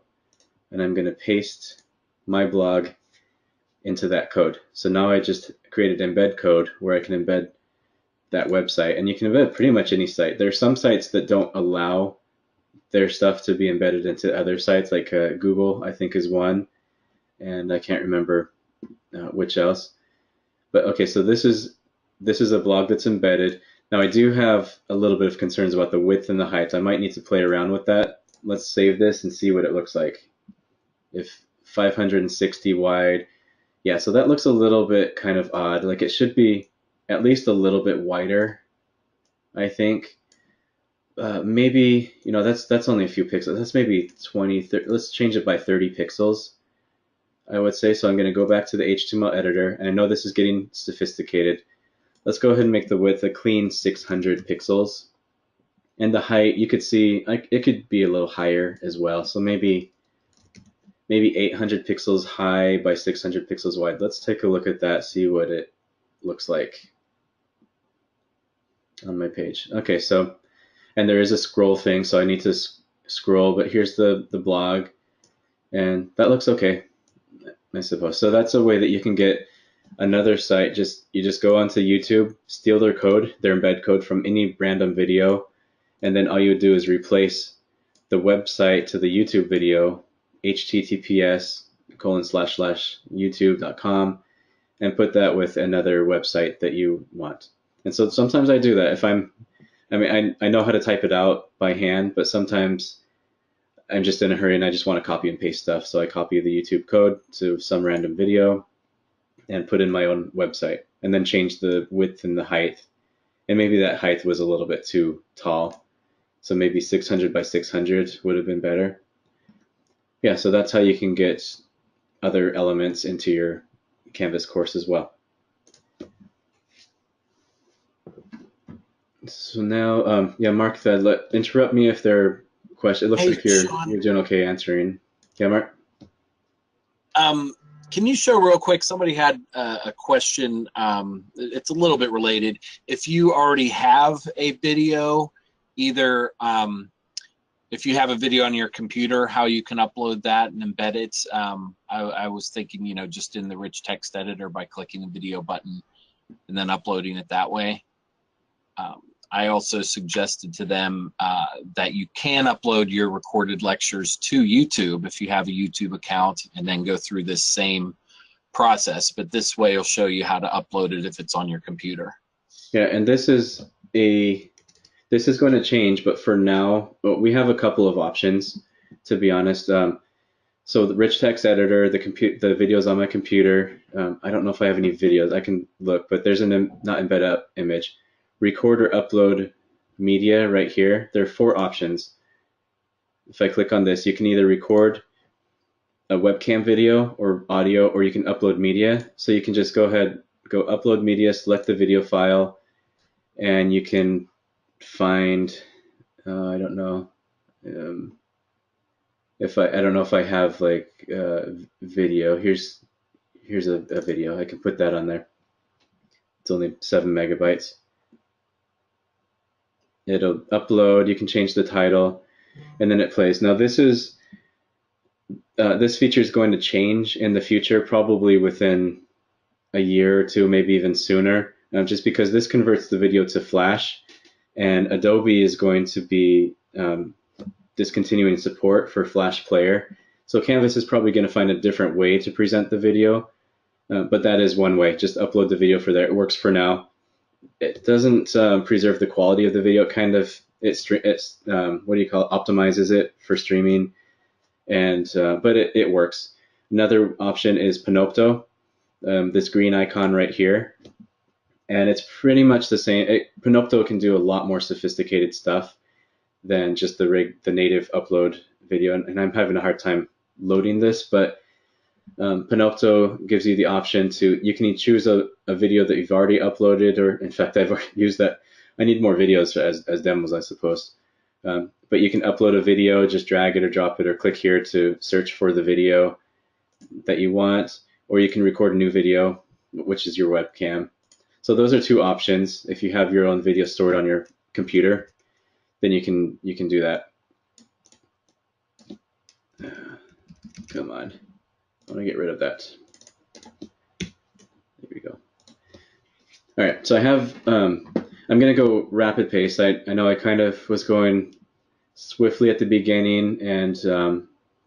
and I'm going to paste my blog into that code. So now I just created embed code where I can embed that website, and you can embed pretty much any site. There are some sites that don't allow their stuff to be embedded into other sites, like Google, I think, is one, and I can't remember which else. But okay, so this is a blog that's embedded. Now I do have a little bit of concerns about the width and the height. I might need to play around with that. Let's save this and see what it looks like. If 560 wide, yeah, so that looks a little bit kind of odd. Like, it should be at least a little bit wider, I think. Maybe, that's only a few pixels. That's maybe 20, 30, let's change it by 30 pixels, I would say. So I'm going to go back to the HTML editor, and I know this is getting sophisticated. Let's go ahead and make the width a clean 600 pixels. And the height, you could see, it could be a little higher as well. So maybe 800 pixels high by 600 pixels wide. Let's take a look at that, see what it looks like on my page. Okay, so, and there is a scroll thing, so I need to scroll, but here's the blog, and that looks okay, I suppose. So that's a way that you can get another site. You just go onto YouTube, steal their code, their embed code from any random video, and then all you would do is replace the website to the YouTube video, https://youtube.com, and put that with another website that you want. And so sometimes I do that. I know how to type it out by hand, but sometimes I'm just in a hurry and I just want to copy and paste stuff. So I copy the YouTube code to some random video and put in my own website, and then change the width and the height. And maybe that height was a little bit too tall, so maybe 600 by 600 would have been better. Yeah, so that's how you can get other elements into your Canvas course as well. So now, yeah, Mark, interrupt me if there are questions. It looks like you're doing okay answering. Yeah, Mark? Can you show real quick, somebody had a question, it's a little bit related. If you already have a video, either if you have a video on your computer, how you can upload that and embed it. I was thinking, just in the rich text editor by clicking the video button and then uploading it that way. I also suggested to them that you can upload your recorded lectures to YouTube if you have a YouTube account, and then go through this same process. But this way will show you how to upload it if it's on your computer. Yeah, and this is going to change, but for now, we have a couple of options, to be honest. So the rich text editor, the videos on my computer. I don't know if I have any videos. I can look, but there's not embed up image. Record or upload media right here. There are 4 options. If I click on this, you can either record a webcam video or audio, or you can upload media. So you can just go upload media, select the video file, and you can find, I don't know, if I don't know if I have like video. Here's a video. I can put that on there. It's only 7 megabytes. It'll upload. You can change the title, and then it plays. Now this feature is going to change in the future, probably within a year or two, maybe even sooner, just because this converts the video to Flash, and Adobe is going to be discontinuing support for Flash Player. So Canvas is probably going to find a different way to present the video, but that is one way. Just upload the video for there. It works for now. It doesn't preserve the quality of the video. It's what do you call it? Optimizes it for streaming, and but it works. Another option is Panopto, this green icon right here, and it's pretty much the same. Panopto can do a lot more sophisticated stuff than just the native upload video, and I'm having a hard time loading this, but Panopto gives you the option you can choose a video that you've already uploaded, or in fact, I've already used that. I need more videos as demos, I suppose. But you can upload a video, just drag it or drop it, or click here to search for the video that you want, or you can record a new video, which is your webcam. So those are two options. If you have your own video stored on your computer, then you can do that. Come on. I want to get rid of that. There we go. All right, so I have, I'm going to go rapid pace. I know I kind of was going swiftly at the beginning, and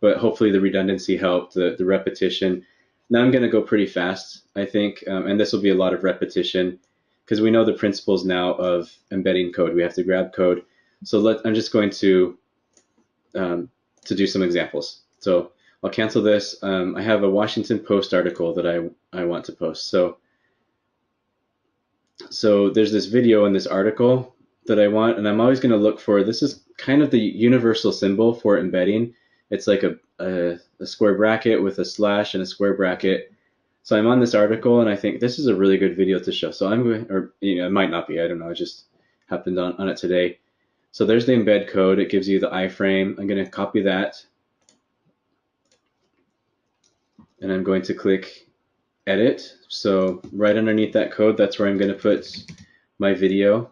but hopefully the redundancy helped, the repetition. Now I'm going to go pretty fast, I think, and this will be a lot of repetition because we know the principles now of embedding code. We have to grab code. So I'm just going to do some examples. So I'll cancel this. I have a Washington Post article that I want to post. So there's this video in this article that I want, and I'm always going to look for, this is kind of the universal symbol for embedding. It's like a square bracket with a slash and a square bracket. So I'm on this article, and I think this is a really good video to show. So I'm going, or it might not be, I don't know, I just happened on it today. So there's the embed code. It gives you the iframe. I'm going to copy that, and I'm going to click edit. So right underneath that code, that's where I'm going to put my video.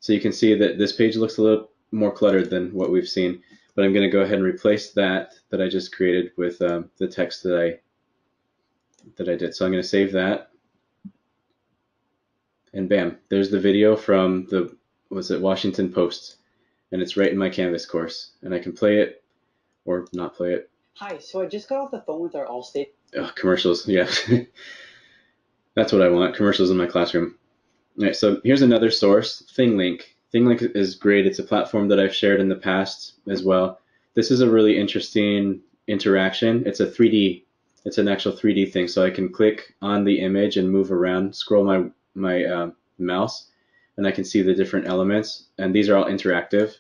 So you can see that this page looks a little more cluttered than what we've seen, but I'm going to go ahead and replace that I just created with the text that I did. So I'm going to save that, and bam, there's the video from the Washington Post, and it's right in my Canvas course, and I can play it or not play it. Hi, so I just got off the phone with our Allstate. Oh, commercials, yeah. That's what I want, commercials in my classroom. All right, so here's another source, ThingLink. ThingLink is great. It's a platform that I've shared in the past as well. This is a really interesting interaction. It's an actual 3D thing. So I can click on the image and move around, scroll my mouse, and I can see the different elements. And these are all interactive.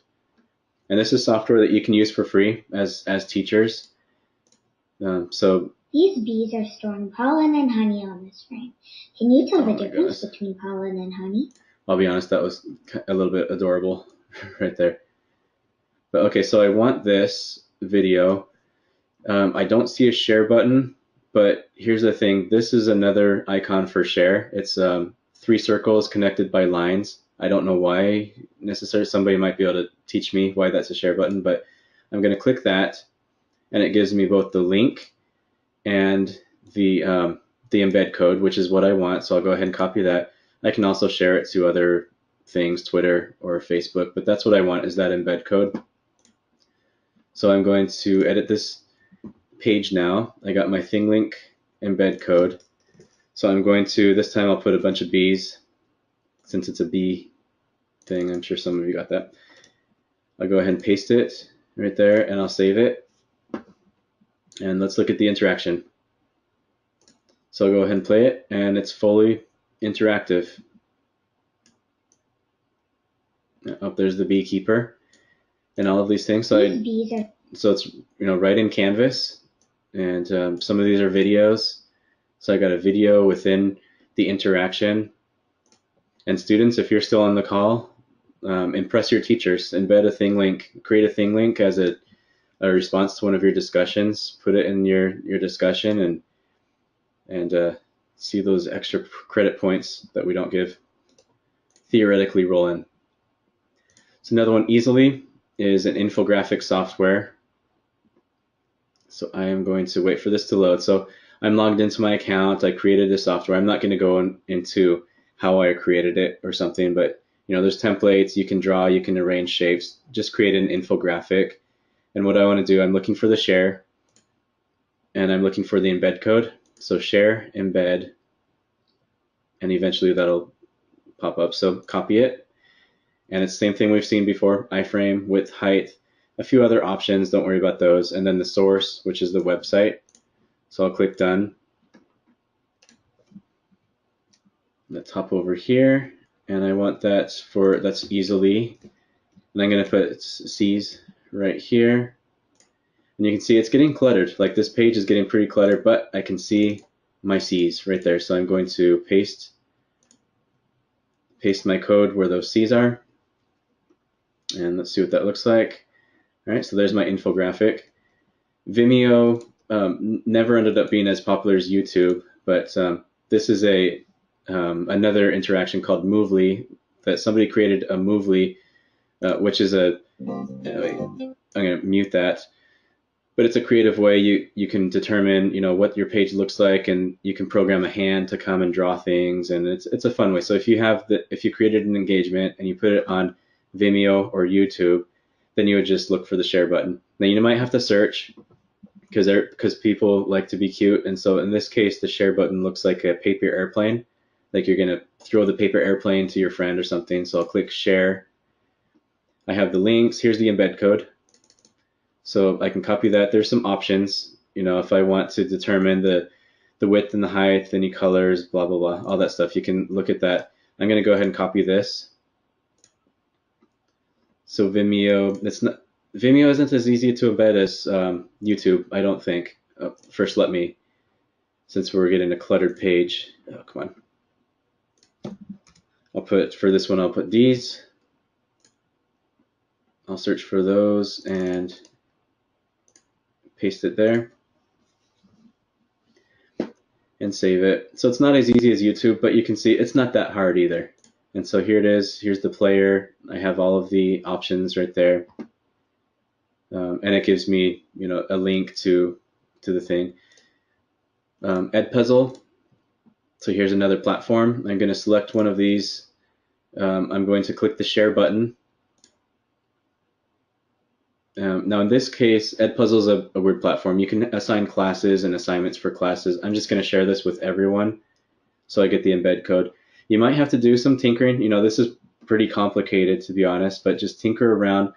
And this is software that you can use for free as teachers. So these bees are storing pollen and honey on this frame. Can you tell the difference between pollen and honey? I'll be honest, that was a little bit adorable right there. But okay, so I want this video. I don't see a share button, but here's the thing. This is another icon for share. It's 3 circles connected by lines. I don't know why necessarily. Somebody might be able to teach me why that's a share button, but I'm going to click that, and it gives me both the link and the embed code, which is what I want. So I'll go ahead and copy that. I can also share it to other things, Twitter or Facebook, but that's what I want, is that embed code. So I'm going to edit this page now. I got my ThingLink embed code. So I'm going to, this time I'll put a bunch of bees, since it's a bee thing. I'm sure some of you got that. I'll go ahead and paste it right there, and I'll save it. And let's look at the interaction. So I'll go ahead and play it, and it's fully interactive. Oh, there's the beekeeper and all of these things. So it's right in Canvas, and some of these are videos. So I got a video within the interaction. And students, if you're still on the call, impress your teachers. Embed a thing link, create a thing link as a response to one of your discussions. Put it in your discussion and see those extra credit points that we don't give. Theoretically roll in. So another one, easily, is an infographic software. So I am going to wait for this to load. So I'm logged into my account. I created this software. I'm not going to go into how I created it or something, but there's templates. You can draw, you can arrange shapes. Just create an infographic. And what I want to do, I'm looking for the share, and I'm looking for the embed code. So share, embed, and eventually that'll pop up. So copy it, and it's the same thing we've seen before: iframe, width, height, a few other options. Don't worry about those. And then the source, which is the website. So I'll click done. Let's hop over here, and I want that's easily, and I'm going to put C's right here. And you can see it's getting cluttered. Like, this page is getting pretty cluttered, but I can see my C's right there. So I'm going to paste my code where those C's are. And let's see what that looks like. All right, so there's my infographic. Vimeo never ended up being as popular as YouTube, but this is another interaction called Movely, that somebody created a Movely, which is I'm going to mute that. But it's a creative way you can determine what your page looks like, and you can program a hand to come and draw things, and it's a fun way. So if you created an engagement and you put it on Vimeo or YouTube, then you would just look for the share button. Now you might have to search because people like to be cute, and so in this case the share button looks like a paper airplane, like you're gonna throw the paper airplane to your friend or something. So I'll click share. I have the links. Here's the embed code. So I can copy that. There's some options, if I want to determine the width and the height, any colors, blah, blah, blah, all that stuff. You can look at that. I'm going to go ahead and copy this. So Vimeo isn't as easy to embed as YouTube, I don't think. First, since we're getting a cluttered page, come on. For this one, I'll put these. I'll search for those and paste it there and save it. So it's not as easy as YouTube, but you can see it's not that hard either. And so here it is. Here's the player. I have all of the options right there, and it gives me a link to the thing. Edpuzzle. So here's another platform. I'm going to select one of these. I'm going to click the share button. Now in this case, Edpuzzle is a word platform. You can assign classes and assignments for classes. I'm just going to share this with everyone so I get the embed code. You might have to do some tinkering. This is pretty complicated, to be honest, but just tinker around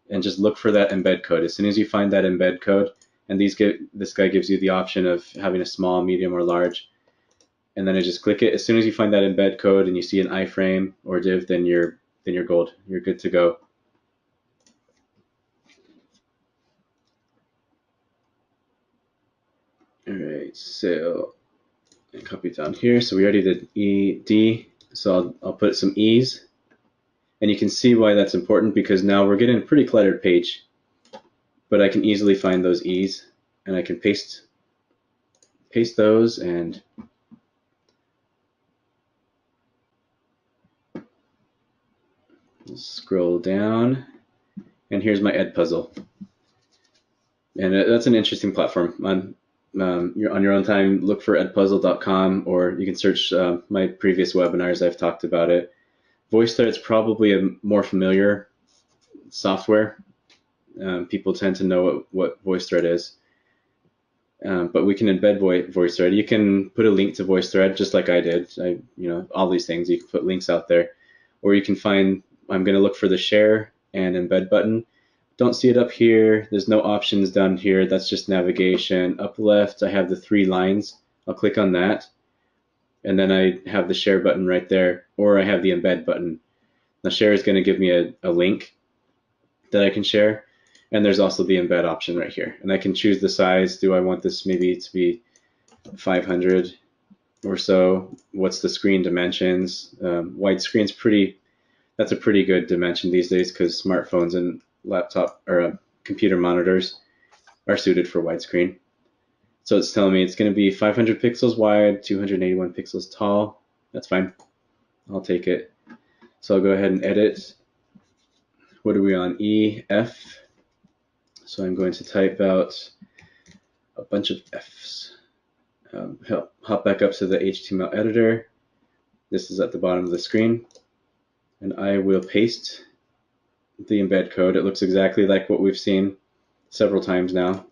and just look for that embed code. As soon as you find that embed code, and this guy gives you the option of having a small, medium, or large, and then I just click it. As soon as you find that embed code and you see an iframe or div, then you're gold. You're good to go. All right, so I copy down here. So we already did ED, so I'll put some E's. And you can see why that's important, because now we're getting a pretty cluttered page. But I can easily find those E's, and I can paste those and scroll down. And here's my Edpuzzle. And that's an interesting platform. On your own time, look for edpuzzle.com, or you can search my previous webinars. I've talked about it. VoiceThread is probably a more familiar software. People tend to know what VoiceThread is. But we can embed VoiceThread. You can put a link to VoiceThread just like I did. All these things, you can put links out there. Or you can find, I'm going to look for the share and embed button. Don't see it up here. There's no options down here. That's just navigation. Up left, I have the 3 lines. I'll click on that. And then I have the share button right there, or I have the embed button. Now share is going to give me a link that I can share. And there's also the embed option right here. And I can choose the size. Do I want this maybe to be 500? or so. What's the screen dimensions? Widescreen's that's a pretty good dimension these days because smartphones and laptop or computer monitors are suited for widescreen. So it's telling me it's going to be 500 pixels wide, 281 pixels tall. That's fine. I'll take it. So I'll go ahead and edit. What are we on? E, F. So I'm going to type out a bunch of Fs. Hop back up to the HTML editor. This is at the bottom of the screen. And I will paste the embed code. It looks exactly like what we've seen several times now.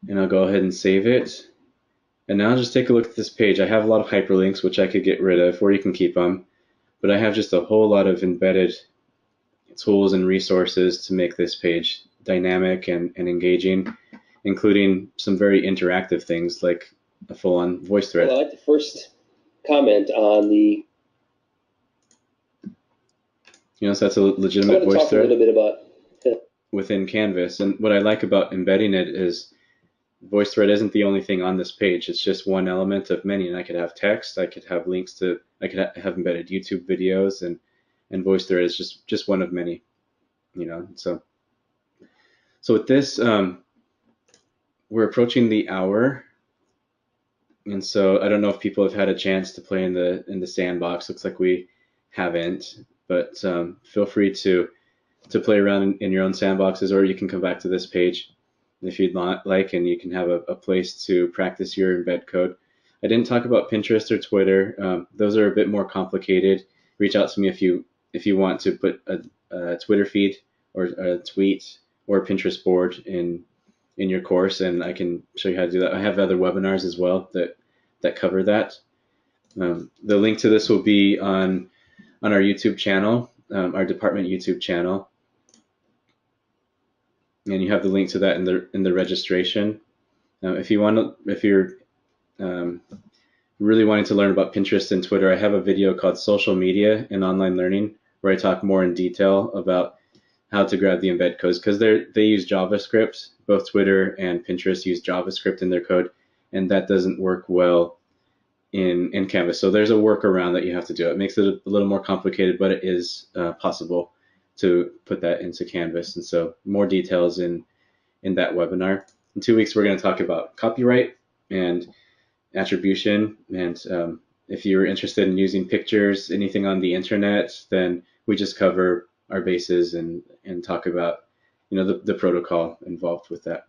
And I'll go ahead and save it. And now just take a look at this page. I have a lot of hyperlinks, which I could get rid of, or you can keep them. But I have just a whole lot of embedded tools and resources to make this page dynamic and engaging, including some very interactive things like a full-on voice thread. Well, I'd like to first comment on the... So that's a legitimate voice thread. I want to talk a little bit about within Canvas. And what I like about embedding it is VoiceThread isn't the only thing on this page. It's just one element of many. And I could have text, I could have links to, I could have embedded YouTube videos, and VoiceThread is just one of many. So with this, we're approaching the hour. And so I don't know if people have had a chance to play in the sandbox. Looks like we haven't, but feel free to play around in your own sandboxes, or you can come back to this page if you'd like, and you can have a place to practice your embed code. I didn't talk about Pinterest or Twitter. Those are a bit more complicated. Reach out to me if you want to put a Twitter feed or a tweet or a Pinterest board in your course, and I can show you how to do that. I have other webinars as well that cover that. The link to this will be on our YouTube channel, our department YouTube channel, and you have the link to that in the registration. If you're really wanting to learn about Pinterest and Twitter, I have a video called Social Media and Online Learning where I talk more in detail about how to grab the embed codes, because they use JavaScript. Both Twitter and Pinterest use JavaScript in their code, and that doesn't work well in Canvas. So there's a workaround that you have to do. It makes it a little more complicated, but it is possible to put that into Canvas. And so more details in that webinar. In 2 weeks, we're going to talk about copyright and attribution. And if you're interested in using pictures, anything on the internet, then we just cover our bases and talk about the protocol involved with that.